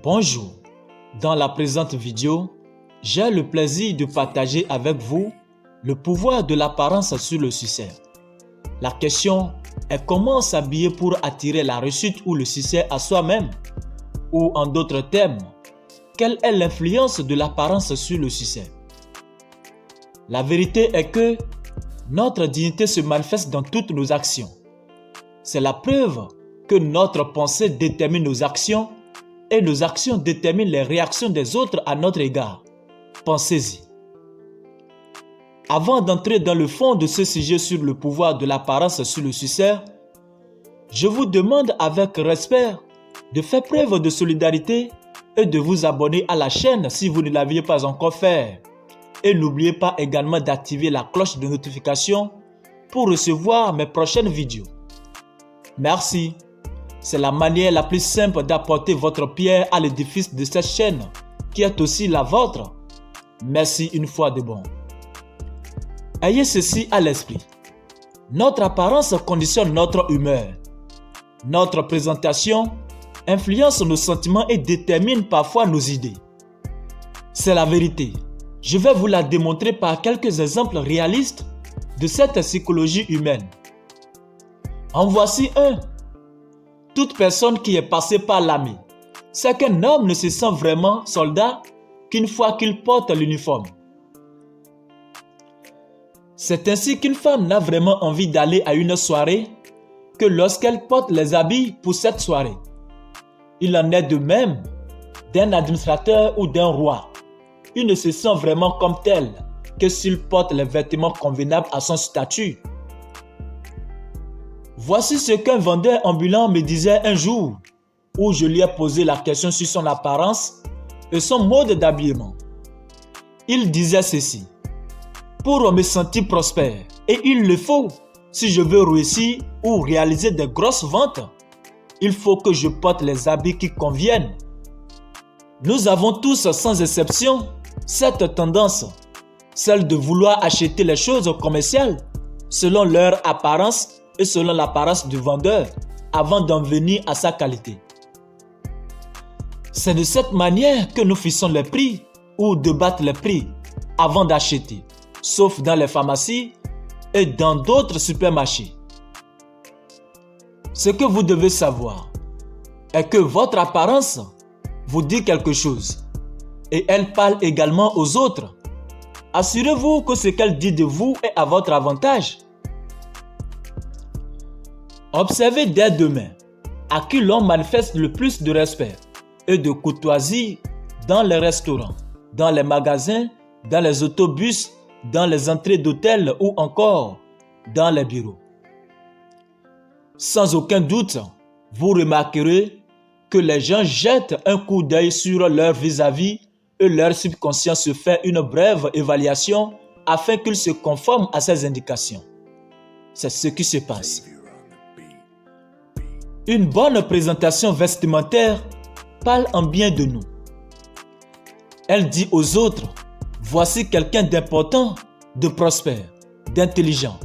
Bonjour, dans la présente vidéo, j'ai le plaisir de partager avec vous le pouvoir de l'apparence sur le succès. La question est comment s'habiller pour attirer la réussite ou le succès à soi-même? Ou en d'autres termes, quelle est l'influence de l'apparence sur le succès? La vérité est que notre dignité se manifeste dans toutes nos actions. C'est la preuve que notre pensée détermine nos actions et nos actions déterminent les réactions des autres à notre égard. Pensez-y. Avant d'entrer dans le fond de ce sujet sur le pouvoir de l'apparence sur le succès, je vous demande avec respect de faire preuve de solidarité et de vous abonner à la chaîne si vous ne l'aviez pas encore fait. Et n'oubliez pas également d'activer la cloche de notification pour recevoir mes prochaines vidéos. Merci. C'est la manière la plus simple d'apporter votre pierre à l'édifice de cette chaîne qui est aussi la vôtre. Merci une fois de bon. Ayez ceci à l'esprit. Notre apparence conditionne notre humeur. Notre présentation influence nos sentiments et détermine parfois nos idées. C'est la vérité. Je vais vous la démontrer par quelques exemples réalistes de cette psychologie humaine. En voici un. Toute personne qui est passée par l'armée sait qu'un homme ne se sent vraiment soldat qu'une fois qu'il porte l'uniforme. C'est ainsi qu'une femme n'a vraiment envie d'aller à une soirée que lorsqu'elle porte les habits pour cette soirée. Il en est de même d'un administrateur ou d'un roi. Il ne se sent vraiment comme tel que s'il porte les vêtements convenables à son statut. Voici ce qu'un vendeur ambulant me disait un jour où je lui ai posé la question sur son apparence et son mode d'habillement. Il disait ceci: pour me sentir prospère, et il le faut, si je veux réussir ou réaliser de grosses ventes, il faut que je porte les habits qui conviennent. Nous avons tous, sans exception, cette tendance, celle de vouloir acheter les choses commerciales selon leur apparence et selon l'apparence du vendeur avant d'en venir à sa qualité. C'est de cette manière que nous fixons les prix ou débattons les prix avant d'acheter, sauf dans les pharmacies et dans d'autres supermarchés. Ce que vous devez savoir est que votre apparence vous dit quelque chose et elle parle également aux autres. Assurez-vous que ce qu'elle dit de vous est à votre avantage. Observez dès demain à qui l'on manifeste le plus de respect et de courtoisie dans les restaurants, dans les magasins, dans les autobus, dans les entrées d'hôtels ou encore dans les bureaux. Sans aucun doute, vous remarquerez que les gens jettent un coup d'œil sur leur vis-à-vis et leur subconscient se fait une brève évaluation afin qu'ils se conforment à ces indications. C'est ce qui se passe. Une bonne présentation vestimentaire parle en bien de nous. Elle dit aux autres: voici quelqu'un d'important, de prospère, d'intelligent,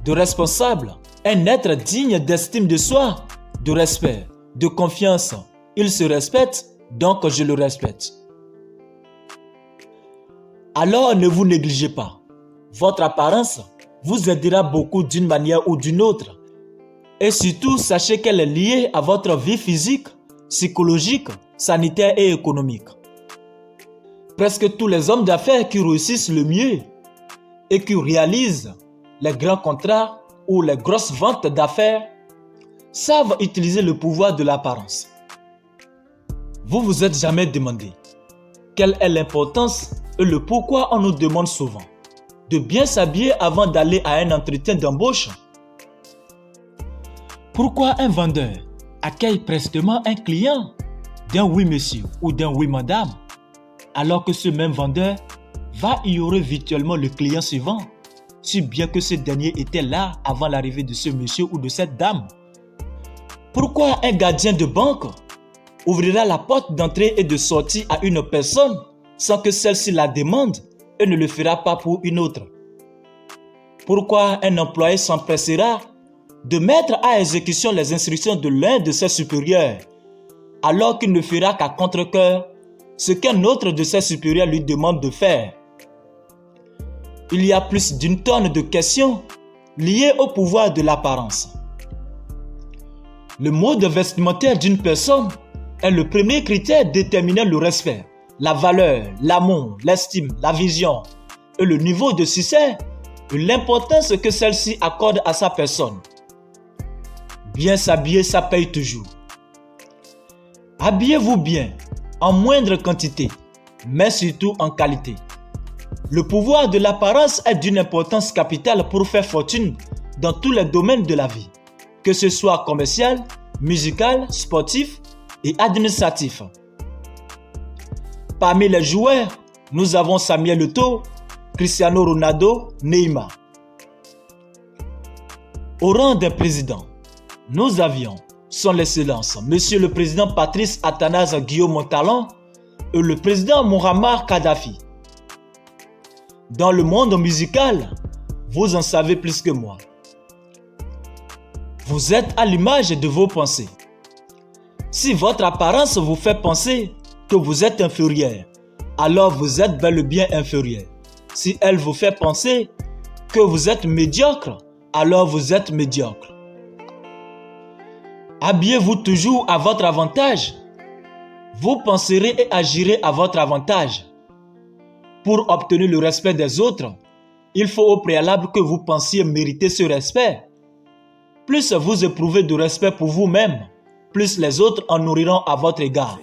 de responsable, un être digne d'estime de soi, de respect, de confiance. Il se respecte, donc je le respecte. Alors ne vous négligez pas. Votre apparence vous aidera beaucoup d'une manière ou d'une autre. Et surtout, sachez qu'elle est liée à votre vie physique, psychologique, sanitaire et économique. Presque tous les hommes d'affaires qui réussissent le mieux et qui réalisent les grands contrats ou les grosses ventes d'affaires savent utiliser le pouvoir de l'apparence. Vous vous êtes jamais demandé quelle est l'importance et le pourquoi on nous demande souvent de bien s'habiller avant d'aller à un entretien d'embauche? Pourquoi un vendeur accueille prestement un client d'un oui monsieur ou d'un oui madame, alors que ce même vendeur va ignorer virtuellement le client suivant, si bien que ce dernier était là avant l'arrivée de ce monsieur ou de cette dame? Pourquoi un gardien de banque ouvrira la porte d'entrée et de sortie à une personne sans que celle-ci la demande et ne le fera pas pour une autre? Pourquoi un employé s'empressera de mettre à exécution les instructions de l'un de ses supérieurs alors qu'il ne fera qu'à contre-cœur ce qu'un autre de ses supérieurs lui demande de faire. Il y a plus d'une tonne de questions liées au pouvoir de l'apparence. Le mode vestimentaire d'une personne est le premier critère déterminant le respect, la valeur, l'amour, l'estime, la vision et le niveau de succès et l'importance que celle-ci accorde à sa personne. Bien s'habiller, ça paye toujours. Habillez-vous bien, en moindre quantité, mais surtout en qualité. Le pouvoir de l'apparence est d'une importance capitale pour faire fortune dans tous les domaines de la vie, que ce soit commercial, musical, sportif et administratif. Parmi les joueurs, nous avons Samuel Eto'o, Cristiano Ronaldo, Neymar. Au rang des présidents, nous avions son Excellence, Monsieur le Président Patrice Athanase Guillaume Montalon et le Président Muammar Kadhafi. Dans le monde musical, vous en savez plus que moi. Vous êtes à l'image de vos pensées. Si votre apparence vous fait penser que vous êtes inférieur, alors vous êtes bel et bien inférieur. Si elle vous fait penser que vous êtes médiocre, alors vous êtes médiocre. Habillez-vous toujours à votre avantage. Vous penserez et agirez à votre avantage. Pour obtenir le respect des autres, il faut au préalable que vous pensiez mériter ce respect. Plus vous éprouvez de respect pour vous-même, plus les autres en nourriront à votre égard.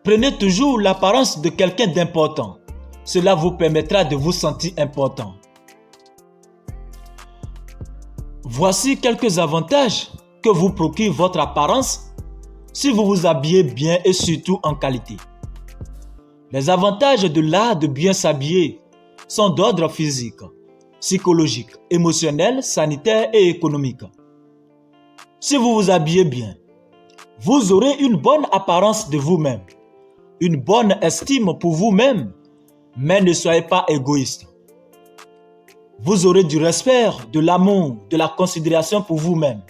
Prenez toujours l'apparence de quelqu'un d'important. Cela vous permettra de vous sentir important. Voici quelques avantages que vous procure votre apparence si vous vous habillez bien et surtout en qualité. Les avantages de l'art de bien s'habiller sont d'ordre physique, psychologique, émotionnel, sanitaire et économique. Si vous vous habillez bien, vous aurez une bonne apparence de vous-même, une bonne estime pour vous-même, mais ne soyez pas égoïste. Vous aurez du respect, de l'amour, de la considération pour vous-même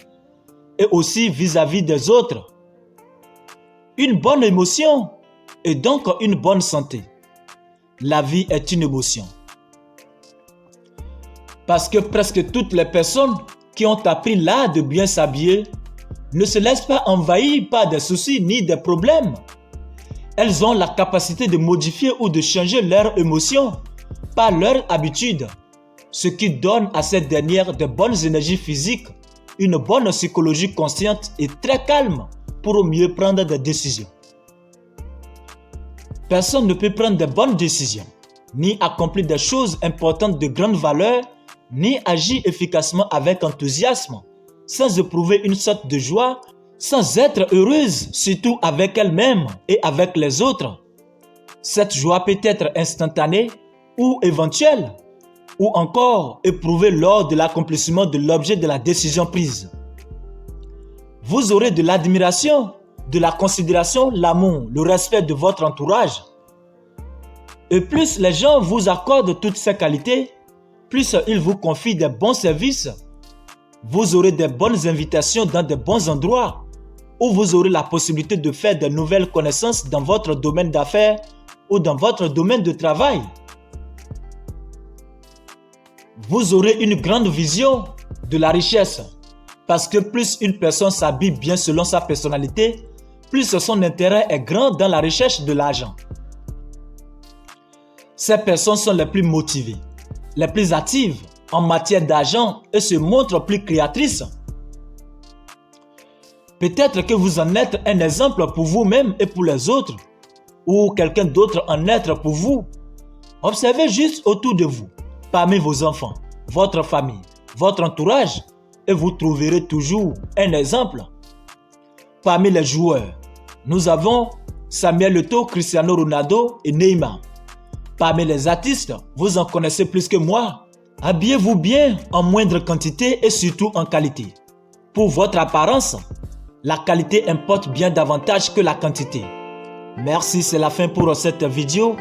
et aussi vis-à-vis des autres. Une bonne émotion et donc une bonne santé. La vie est une émotion. Parce que presque toutes les personnes qui ont appris l'art de bien s'habiller ne se laissent pas envahir par des soucis ni des problèmes. Elles ont la capacité de modifier ou de changer leurs émotions par leur habitude, ce qui donne à ces dernières de bonnes énergies physiques, une bonne psychologie consciente et très calme pour mieux prendre des décisions. Personne ne peut prendre de bonnes décisions, ni accomplir des choses importantes de grande valeur, ni agir efficacement avec enthousiasme, sans éprouver une sorte de joie, sans être heureuse, surtout avec elle-même et avec les autres. Cette joie peut être instantanée ou éventuelle, ou encore éprouvée lors de l'accomplissement de l'objet de la décision prise. Vous aurez de l'admiration, de la considération, l'amour, le respect de votre entourage. Et plus les gens vous accordent toutes ces qualités, plus ils vous confient des bons services. Vous aurez des bonnes invitations dans de bons endroits où vous aurez la possibilité de faire de nouvelles connaissances dans votre domaine d'affaires ou dans votre domaine de travail. Vous aurez une grande vision de la richesse parce que plus une personne s'habille bien selon sa personnalité, plus son intérêt est grand dans la recherche de l'argent. Ces personnes sont les plus motivées, les plus actives en matière d'argent et se montrent plus créatrices. Peut-être que vous en êtes un exemple pour vous-même et pour les autres, ou quelqu'un d'autre en être pour vous. Observez juste autour de vous, parmi vos enfants, votre famille, votre entourage, et vous trouverez toujours un exemple. Parmi les joueurs, nous avons Samuel Eto'o, Cristiano Ronaldo et Neymar. Parmi les artistes, vous en connaissez plus que moi. Habillez-vous bien en moindre quantité et surtout en qualité. Pour votre apparence, la qualité importe bien davantage que la quantité. Merci, c'est la fin pour cette vidéo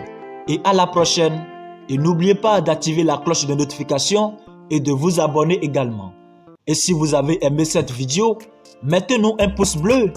et à la prochaine. Et n'oubliez pas d'activer la cloche de notification et de vous abonner également. Et si vous avez aimé cette vidéo, mettez-nous un pouce bleu,